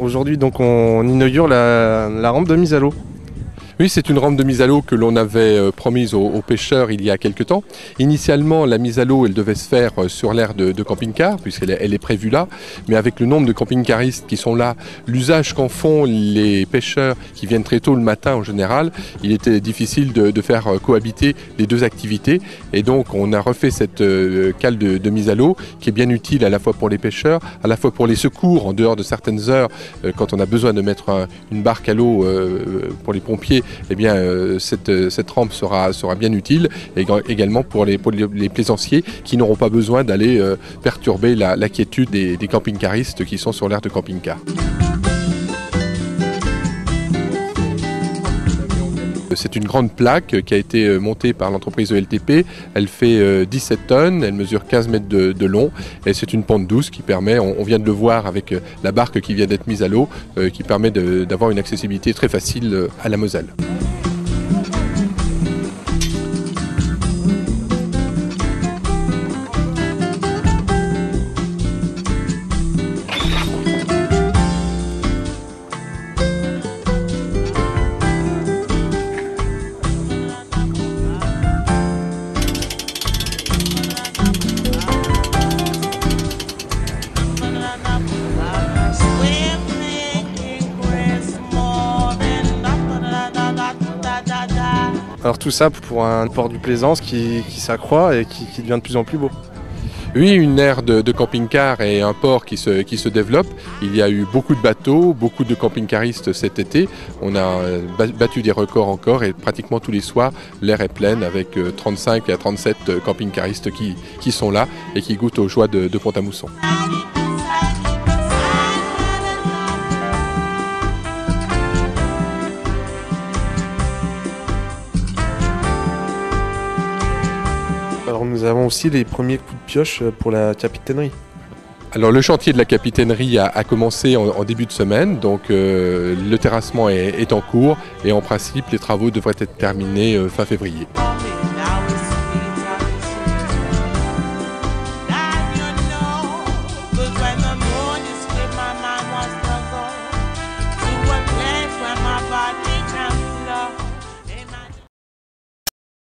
Aujourd'hui, donc, on inaugure la rampe de mise à l'eau. Oui, c'est une rampe de mise à l'eau que l'on avait promise aux pêcheurs il y a quelque temps. Initialement, la mise à l'eau, elle devait se faire sur l'aire de camping-car, puisqu'elle est prévue là. Mais avec le nombre de camping-caristes qui sont là, l'usage qu'en font les pêcheurs qui viennent très tôt le matin en général, il était difficile de faire cohabiter les deux activités. Et donc, on a refait cette cale de mise à l'eau qui est bien utile à la fois pour les pêcheurs, à la fois pour les secours en dehors de certaines heures, quand on a besoin de mettre une barque à l'eau pour les pompiers. Eh bien, cette rampe sera bien utile, et également pour les plaisanciers qui n'auront pas besoin d'aller perturber la quiétude des camping-caristes qui sont sur l'aire de camping-car. C'est une grande plaque qui a été montée par l'entreprise ELTP. Elle fait 17 tonnes, elle mesure 15 mètres de long et c'est une pente douce qui permet, on vient de le voir avec la barque qui vient d'être mise à l'eau, qui permet d'avoir une accessibilité très facile à la Moselle. Alors tout ça pour un port du Plaisance qui s'accroît et qui devient de plus en plus beau. Oui, une aire de camping-car et un port qui se développe. Il y a eu beaucoup de bateaux, beaucoup de camping-caristes cet été. On a battu des records encore et pratiquement tous les soirs, l'aire est pleine avec 35 à 37 camping-caristes qui sont là et qui goûtent aux joies de Pont-à-Mousson. Alors nous avons aussi les premiers coups de pioche pour la capitainerie. Alors le chantier de la capitainerie a commencé en début de semaine, donc le terrassement est en cours et en principe les travaux devraient être terminés fin février.